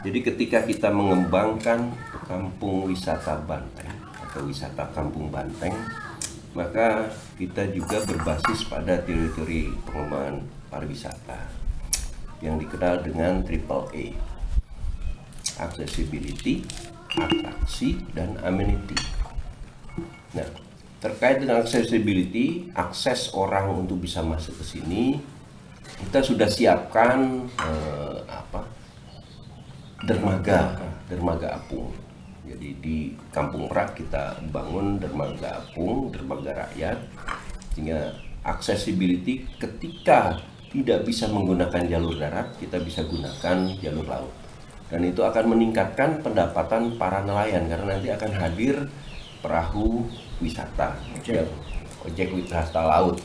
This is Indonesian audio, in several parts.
Jadi ketika kita mengembangkan kampung wisata Banteng atau wisata Kampung Banteng, maka kita juga berbasis pada teori-teori pengembangan pariwisata yang dikenal dengan triple A: accessibility, atraksi, dan amenity. Nah, terkait dengan accessibility, akses orang untuk bisa masuk ke sini, kita sudah siapkan dermaga apung. Jadi di Kampung Merak kita bangun dermaga apung, dermaga rakyat, sehingga accessibility ketika tidak bisa menggunakan jalur darat, kita bisa gunakan jalur laut. Dan itu akan meningkatkan pendapatan para nelayan karena nanti akan hadir perahu wisata, ojek wisata laut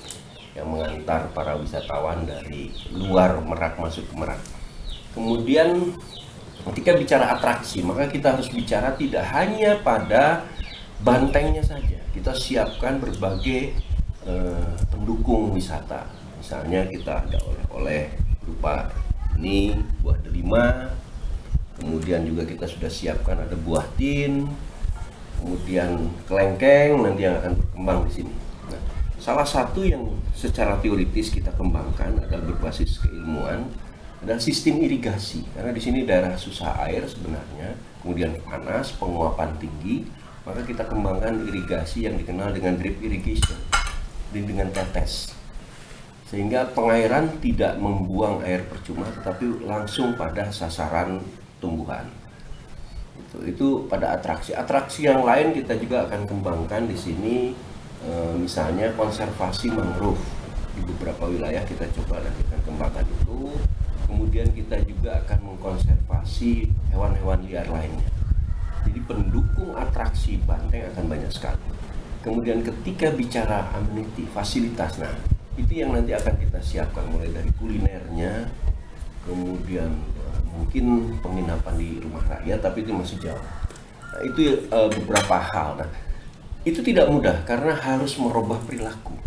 yang mengantar para wisatawan dari luar Merak masuk ke Merak. Kemudian ketika bicara atraksi, maka kita harus bicara tidak hanya pada Bantengnya saja. Kita siapkan berbagai pendukung wisata. Misalnya kita ada oleh-oleh berupa ini buah delima, kemudian juga kita sudah siapkan ada buah tin, kemudian kelengkeng nanti yang akan berkembang di sini. Nah, salah satu yang secara teoritis kita kembangkan adalah berbasis keilmuan adalah sistem irigasi, karena di sini daerah susah air sebenarnya, kemudian panas, penguapan tinggi, maka kita kembangkan irigasi yang dikenal dengan drip irrigation, dengan tetes, sehingga pengairan tidak membuang air percuma, tetapi langsung pada sasaran tumbuhan. Itu pada atraksi yang lain kita juga akan kembangkan di sini, misalnya konservasi mangrove di beberapa wilayah kita coba lakukan kembangkan itu. Kemudian kita juga akan mengkonservasi hewan-hewan liar lainnya. Jadi pendukung atraksi Banteng akan banyak sekali. Kemudian ketika bicara amenity, fasilitas, nah itu yang nanti akan kita siapkan mulai dari kulinernya, kemudian mungkin penginapan di rumah rakyat, tapi itu masih jauh. Nah, itu beberapa hal. Nah, itu tidak mudah karena harus merubah perilaku.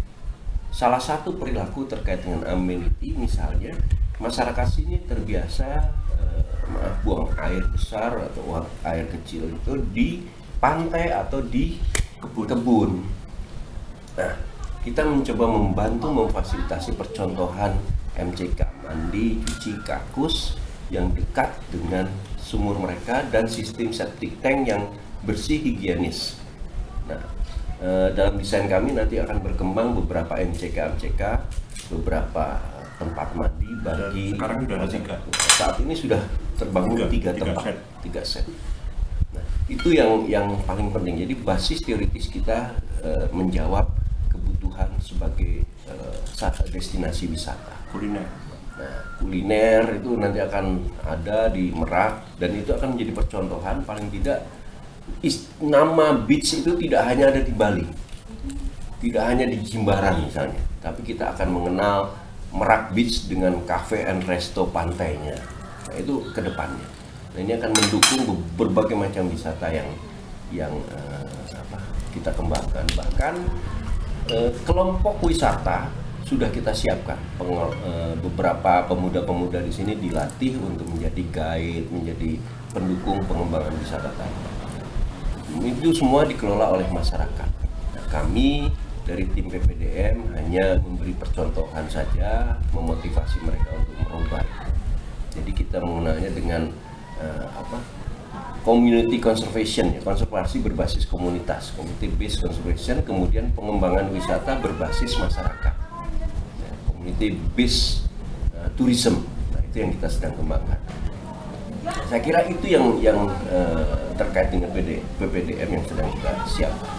Salah satu perilaku terkait dengan amenity, misalnya masyarakat sini terbiasa buang air besar atau buang air kecil itu di pantai atau di kebun. Nah, kita mencoba membantu memfasilitasi percontohan MCK, mandi, cuci, kakus yang dekat dengan sumur mereka dan sistem septic tank yang bersih, higienis. Nah, dalam desain kami nanti akan berkembang beberapa MCK, beberapa tempat mandi bagi sekarang sudah ada 3. Saat ini sudah terbangun 3 tempat, 3 set. Nah, itu yang paling penting. Jadi basis teoritis kita menjawab kebutuhan sebagai destinasi wisata. Kuliner. Nah, kuliner itu nanti akan ada di Merak dan itu akan menjadi percontohan. Paling tidak nama beach itu tidak hanya ada di Bali, tidak hanya di Jimbaran misalnya, tapi kita akan mengenal Merak Beach dengan cafe and resto pantainya. Nah, itu ke depannya. Nah, ini akan mendukung berbagai macam wisata yang kita kembangkan. Bahkan kelompok wisata sudah kita siapkan. Beberapa pemuda-pemuda di sini dilatih untuk menjadi guide, menjadi pendukung pengembangan wisata tadi. Itu semua dikelola oleh masyarakat. Nah, kami dari tim PPDM hanya memberi percontohan saja, memotivasi mereka untuk merubah. Jadi kita mengenalnya dengan community conservation, ya, konservasi berbasis komunitas, community based conservation, kemudian pengembangan wisata berbasis masyarakat, ya, community based tourism. Nah, itu yang kita sedang kembangkan. Saya kira itu yang terkait dengan PPDM yang sedang kita siapkan.